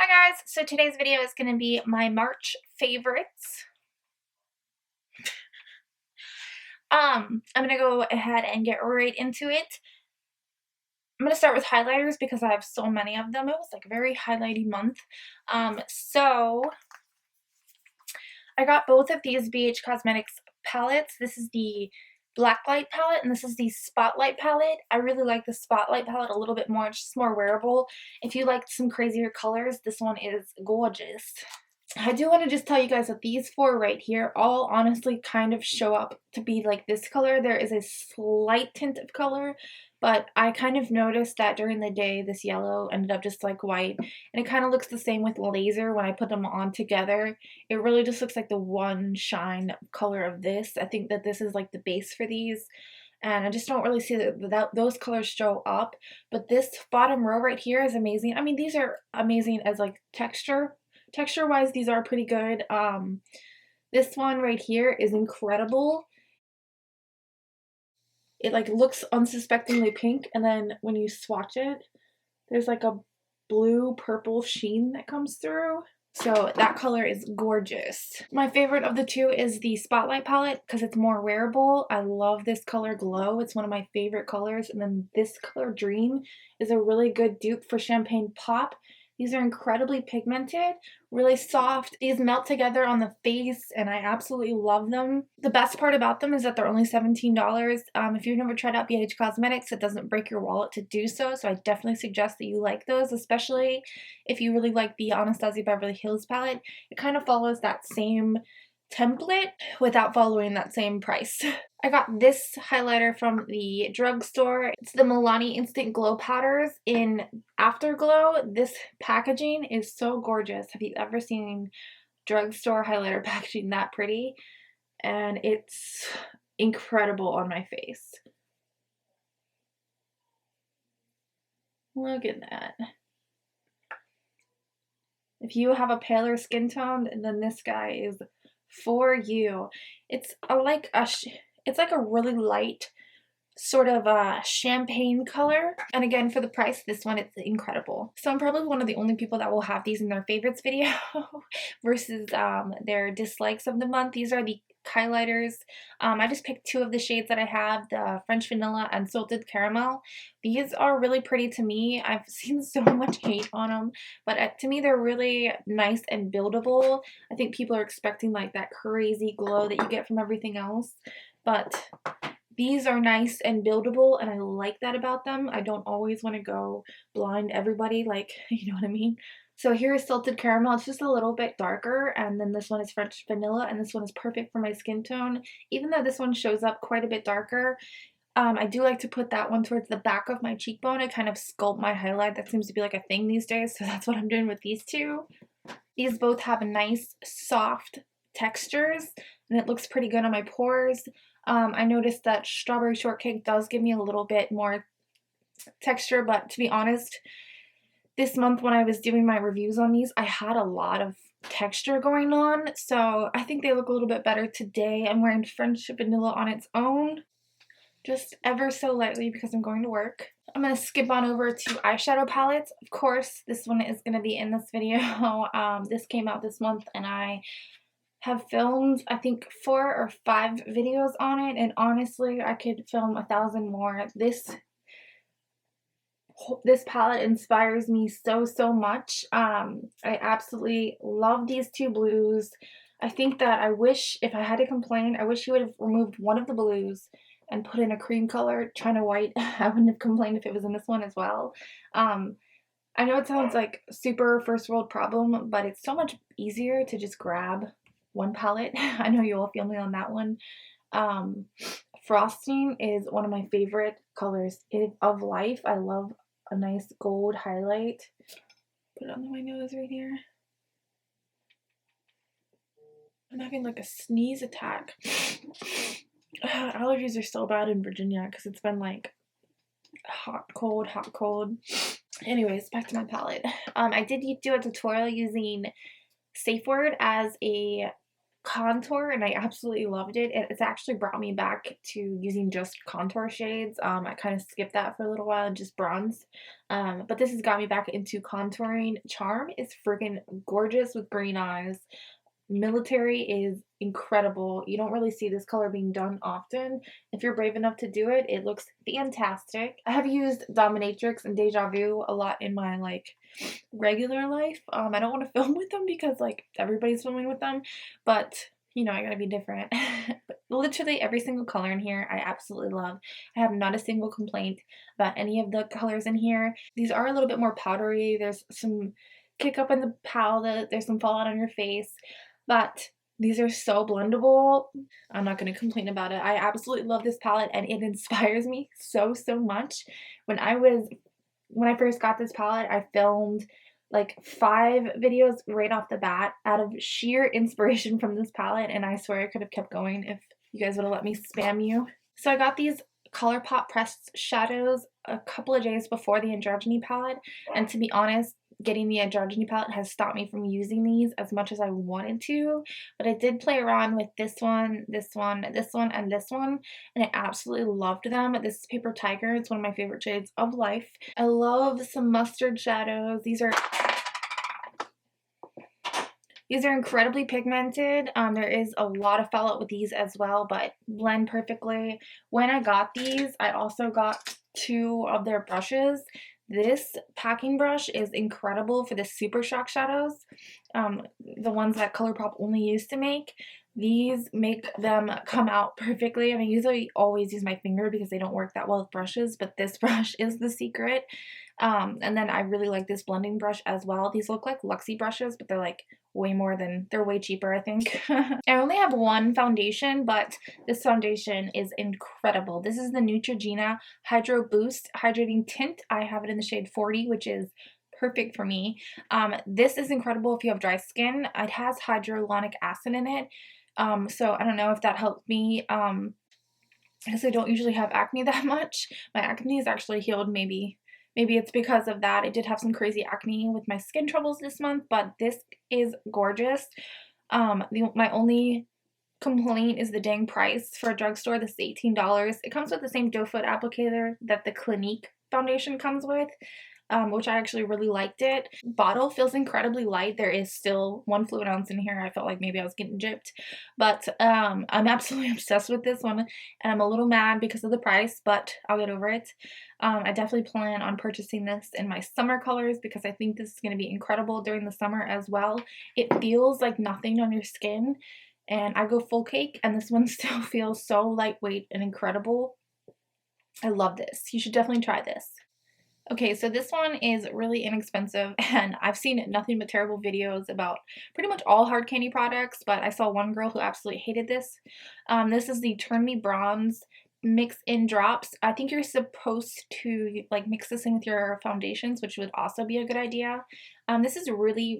Hi guys, so today's video is going to be my March favorites. I'm going to go ahead and get right into it. I'm going to start with highlighters because I have so many of them. It was like a very highlighty month. So I got both of these BH Cosmetics palettes. This is the Blacklight palette and this is the Spotlight palette. I really like the Spotlight palette a little bit more. It's just more wearable. If you like some crazier colors, this one is gorgeous. I do want to just tell you guys that these four right here all honestly kind of show up to be like this color. There is a slight tint of color, but I kind of noticed that during the day this yellow ended up just like white, and it kind of looks the same with laser when I put them on together. It really just looks like the one shine color of this. I think that this is like the base for these, and I just don't really see that those colors show up. But this bottom row right here is amazing. I mean, these are amazing as like texture wise. These are pretty good. This one right here is incredible. It like looks unsuspectingly pink, and then when you swatch it, there's like a blue purple sheen that comes through. So that color is gorgeous. My favorite of the two is the Spotlight palette because it's more wearable. I love this color Glow. It's one of my favorite colors. And then this color Dream is a really good dupe for Champagne Pop. These are incredibly pigmented, really soft. These melt together on the face and I absolutely love them. The best part about them is that they're only $17. If you've never tried out BH Cosmetics, it doesn't break your wallet to do so. So I definitely suggest that you like those, especially if you really like the Anastasia Beverly Hills palette. It kind of follows that same template without following that same price. I got this highlighter from the drugstore. It's the Milani Instant Glow Powders in Afterglow. This packaging is so gorgeous. Have you ever seen drugstore highlighter packaging that pretty? And it's incredible on my face. Look at that. If you have a paler skin tone, then this guy is for you. It's like a really light sort of a champagne color, and again for the price, this one, it's incredible. So I'm probably one of the only people that will have these in their favorites video versus their dislikes of the month. These are the highlighters. I just picked two of the shades that I have, the French Vanilla and Salted Caramel. These are really pretty to me. I've seen so much hate on them, but to me they're really nice and buildable. I think people are expecting like that crazy glow that you get from everything else, but these are nice and buildable, and I like that about them. I don't always want to go blind everybody, like, you know what I mean? So here is Salted Caramel. It's just a little bit darker, and then this one is French Vanilla, and this one is perfect for my skin tone. Even though this one shows up quite a bit darker, I do like to put that one towards the back of my cheekbone to kind of sculpt my highlight. That seems to be like a thing these days, so that's what I'm doing with these two. These both have nice, soft textures, and it looks pretty good on my pores. I noticed that Strawberry Shortcake does give me a little bit more texture, but to be honest, this month when I was doing my reviews on these, I had a lot of texture going on, so I think they look a little bit better today. I'm wearing French Vanilla on its own, just ever so lightly because I'm going to work. I'm going to skip on over to eyeshadow palettes. Of course, this one is going to be in this video. This came out this month and I have filmed I think 4 or 5 videos on it, and honestly I could film 1,000 more. This palette inspires me so much. I absolutely love these two blues. I think that I wish, if I had to complain, I wish you would have removed one of the blues and put in a cream color, China White. I wouldn't have complained if it was in this one as well. I know it sounds like super first world problem, but it's so much easier to just grab one palette. I know you all feel me on that one. Frosting is one of my favorite colors of life. I love a nice gold highlight. Put it on my nose right here. I'm having like a sneeze attack. Allergies are so bad in Virginia because it's been like hot, cold, hot, cold. Anyways, back to my palette. I did do a tutorial using Safe Word as a contour, and I absolutely loved it. It's actually brought me back to using just contour shades. I kind of skipped that for a little while and just bronzed. But this has got me back into contouring. Charm is freaking gorgeous with green eyes. Military is incredible. You don't really see this color being done often. If you're brave enough to do it, it looks fantastic. I have used Dominatrix and Deja Vu a lot in my like regular life. I don't want to film with them because like everybody's filming with them, but you know, I gotta be different. But literally every single color in here I absolutely love. I have not a single complaint about any of the colors in here. These are a little bit more powdery. There's some kick up in the palette, there's some fallout on your face, but these are so blendable. I'm not going to complain about it. I absolutely love this palette and it inspires me so much. When I first got this palette, I filmed like 5 videos right off the bat out of sheer inspiration from this palette, and I swear I could have kept going if you guys would have let me spam you. So I got these ColourPop pressed shadows a couple of days before the Androgyny palette, and to be honest, getting the Androgyny palette has stopped me from using these as much as I wanted to, but I did play around with this one, this one, this one, and this one, and I absolutely loved them. This is Paper Tiger. It's one of my favorite shades of life. I love some mustard shadows. These are incredibly pigmented. There is a lot of fallout with these as well, but blend perfectly. When I got these, I also got 2 of their brushes. This packing brush is incredible for the Super Shock shadows, the ones that ColourPop only used to make. These make them come out perfectly. I mean, usually always use my finger because they don't work that well with brushes, but this brush is the secret. And then I really like this blending brush as well. These look like Luxie brushes, but they're like they're way cheaper, I think. I only have one foundation, but this foundation is incredible. This is the Neutrogena Hydro Boost Hydrating Tint. I have it in the shade 40, which is perfect for me. This is incredible if you have dry skin. It has hyaluronic acid in it. So I don't know if that helped me. Because I don't usually have acne that much. My acne is actually healed. Maybe it's because of that. I did have some crazy acne with my skin troubles this month, but this is gorgeous. My only complaint is the dang price for a drugstore. This is $18. It comes with the same doe foot applicator that the Clinique foundation comes with, which I actually really liked it. Bottle feels incredibly light. There is still 1 fluid ounce in here. I felt like maybe I was getting gypped, but I'm absolutely obsessed with this one, and I'm a little mad because of the price, but I'll get over it. I definitely plan on purchasing this in my summer colors because I think this is going to be incredible during the summer as well. It feels like nothing on your skin, and I go full cake, and this one still feels so lightweight and incredible. I love this. You should definitely try this. Okay, so this one is really inexpensive, and I've seen nothing but terrible videos about pretty much all hard candy products, but I saw one girl who absolutely hated this. This is the Turn Me Bronze Mix in Drops. I think you're supposed to like mix this in with your foundations, which would also be a good idea. This is really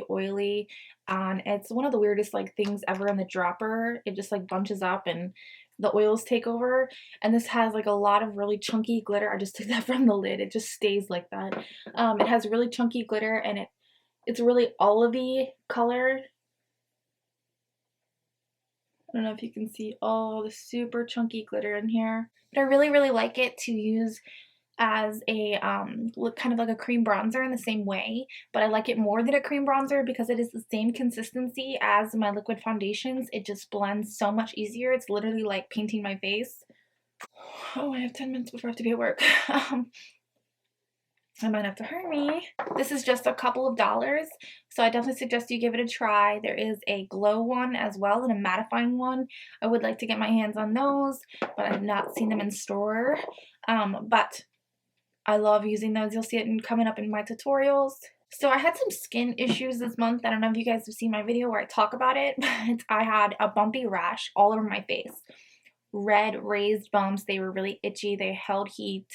oily, and it's one of the weirdest like things ever in the dropper. It just like bunches up and the oils take over, and this has like a lot of really chunky glitter. I just took that from the lid. It just stays like that. It has really chunky glitter, and it's really olivey color. I don't know if you can see all the super chunky glitter in here, but I really like it to use as a kind of like a cream bronzer in the same way, but I like it more than a cream bronzer because it is the same consistency as my liquid foundations. It just blends so much easier. It's literally like painting my face. Oh, I have 10 minutes before I have to be at work. I might have to hurry. This is just a couple of dollars, so I definitely suggest you give it a try. There is a glow one as well and a mattifying one. I would like to get my hands on those, but I've not seen them in store. But I love using those. You'll see it coming up in my tutorials. So I had some skin issues this month. I don't know if you guys have seen my video where I talk about it, but I had a bumpy rash all over my face. Red raised bumps. They were really itchy. They held heat.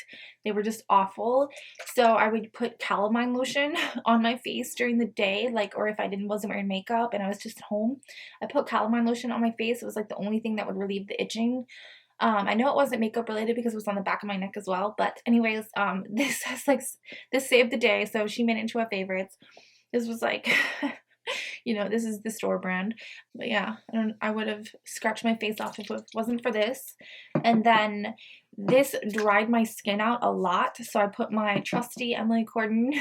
They were just awful. So I would put calamine lotion on my face during the day, like, or if I wasn't wearing makeup and I was just home, I put calamine lotion on my face. It was like the only thing that would relieve the itching. I know it wasn't makeup related because it was on the back of my neck as well, but anyways, this saved the day, so she made it into her favorites. This was like You know, this is the store brand. But yeah, I would have scratched my face off if it wasn't for this. And then this dried my skin out a lot, so I put my trusty Emily Corden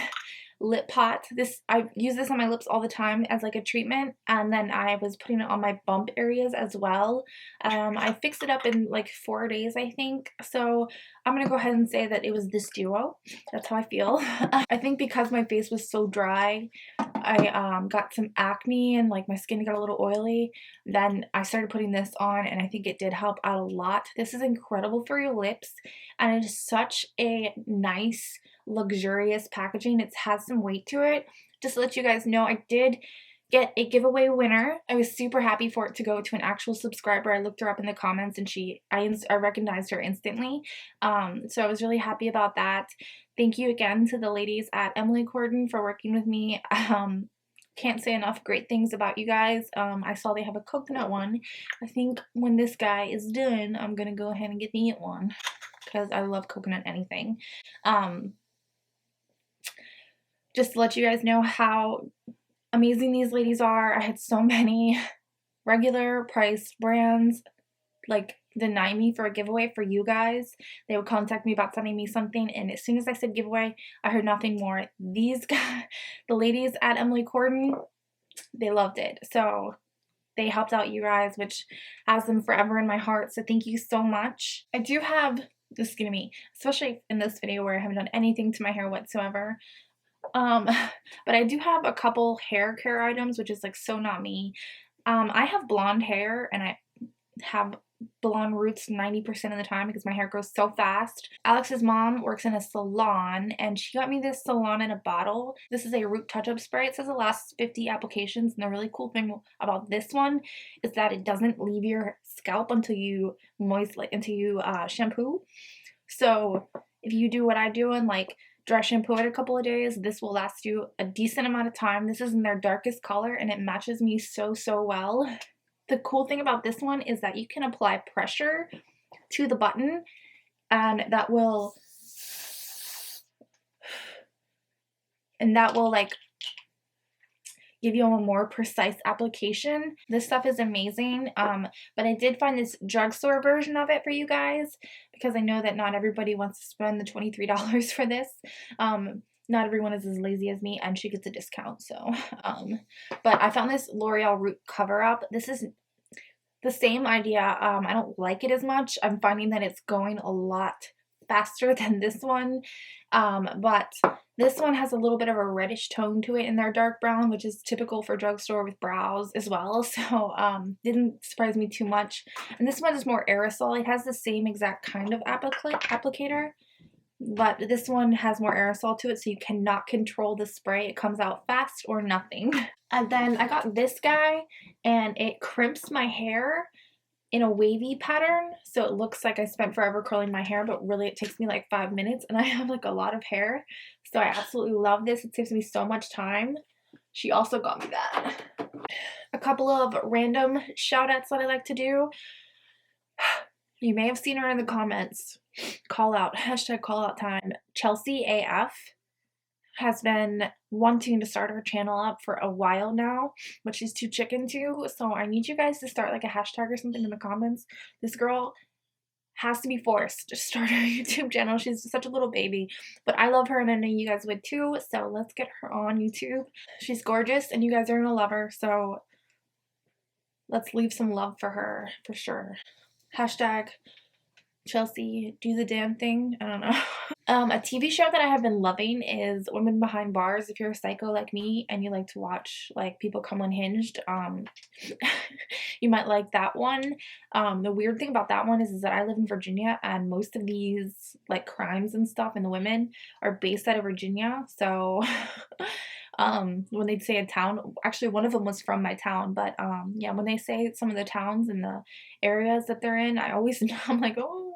lip pot. I use this on my lips all the time as like a treatment, and then I was putting it on my bump areas as well. I fixed it up in like 4 days, I think. So I'm gonna go ahead and say that it was this duo. That's how I feel. I think because my face was so dry, I got some acne and like my skin got a little oily. Then I started putting this on, and I think it did help out a lot. This is incredible for your lips, and it is such a nice, luxurious packaging. It has some weight to it. Just to let you guys know, I did get a giveaway winner. I was super happy for it to go to an actual subscriber. I looked her up in the comments, and I recognized her instantly. So I was really happy about that. Thank you again to the ladies at Emily Corden for working with me. Can't say enough great things about you guys. I saw they have a coconut one. I think when this guy is done, I'm gonna go ahead and get the one because I love coconut anything. Just to let you guys know how amazing these ladies are. I had so many regular priced brands like deny me for a giveaway for you guys. They would contact me about sending me something, and as soon as I said giveaway, I heard nothing more. These guys, the ladies at Emily Corden, they loved it. So they helped out you guys, which has them forever in my heart. So thank you so much. I do have, this is gonna be, especially in this video where I haven't done anything to my hair whatsoever. But I do have a couple hair care items, which is like so not me. I have blonde hair, and I have blonde roots 90% of the time because my hair grows so fast. Alex's mom works in a salon, and she got me this salon in a bottle. This is a root touch-up spray. It says it lasts 50 applications, and the really cool thing about this one is that it doesn't leave your scalp until you shampoo. So if you do what I do and like dry shampoo it a couple of days, this will last you a decent amount of time. This is in their darkest color, and it matches me so well. The cool thing about this one is that you can apply pressure to the button, and that will like give you a more precise application. This stuff is amazing, but I did find this drugstore version of it for you guys because I know that not everybody wants to spend the $23 for this. Not everyone is as lazy as me, and she gets a discount, so, but I found this L'Oreal Root Cover-Up. This is the same idea. I don't like it as much. I'm finding that it's going a lot faster than this one, but this one has a little bit of a reddish tone to it in their dark brown, which is typical for drugstore with brows as well, so didn't surprise me too much. And this one is more aerosol. It has the same exact kind of applicator, but this one has more aerosol to it, so you cannot control the spray. It comes out fast or nothing. And then I got this guy, and it crimps my hair in a wavy pattern, so it looks like I spent forever curling my hair, but really it takes me like 5 minutes, and I have like a lot of hair, so I absolutely love this. It saves me so much time. She also got me that. A couple of random shout outs that I like to do. You may have seen her in the comments. Call out, hashtag call out time. Chelsea AF has been wanting to start her channel up for a while now, but she's too chicken to, so I need you guys to start like a hashtag or something in the comments. This girl has to be forced to start her YouTube channel. She's such a little baby, but I love her, and I know you guys would too, so let's get her on YouTube. She's gorgeous, and you guys are gonna love her, so let's leave some love for her, for sure. Hashtag Chelsea, do the damn thing. I don't know. A TV show that I have been loving is Women Behind Bars. If you're a psycho like me and you like to watch like people come unhinged, you might like that one. The weird thing about that one is that I live in Virginia, and most of these like crimes and stuff and the women are based out of Virginia. So when they'd say a town, actually one of them was from my town, but yeah, when they say some of the towns and the areas that they're in, I always I'm like, oh.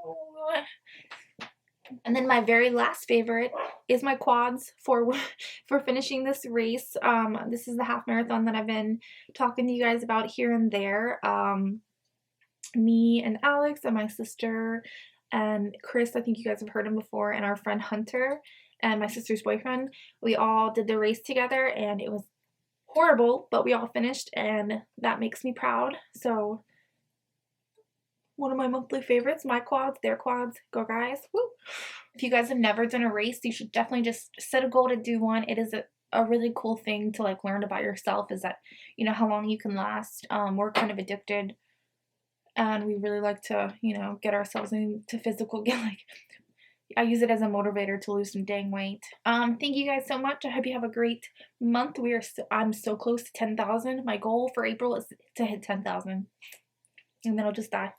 And then my very last favorite is my quads for finishing this race. This is the half marathon that I've been talking to you guys about here and there. Me and Alex and my sister and Chris, I think you guys have heard him before, and our friend Hunter and my sister's boyfriend, we all did the race together, and it was horrible, but we all finished, and that makes me proud. So one of my monthly favorites, my quads, their quads, go guys. Woo. If you guys have never done a race, you should definitely just set a goal to do one. It is a really cool thing to like learn about yourself, is that, you know, how long you can last. We're kind of addicted, and we really like to, you know, get ourselves into physical get like I use it as a motivator to lose some dang weight. Thank you guys so much. I hope you have a great month. I'm so close to 10,000. My goal for April is to hit 10,000, and then I'll just die.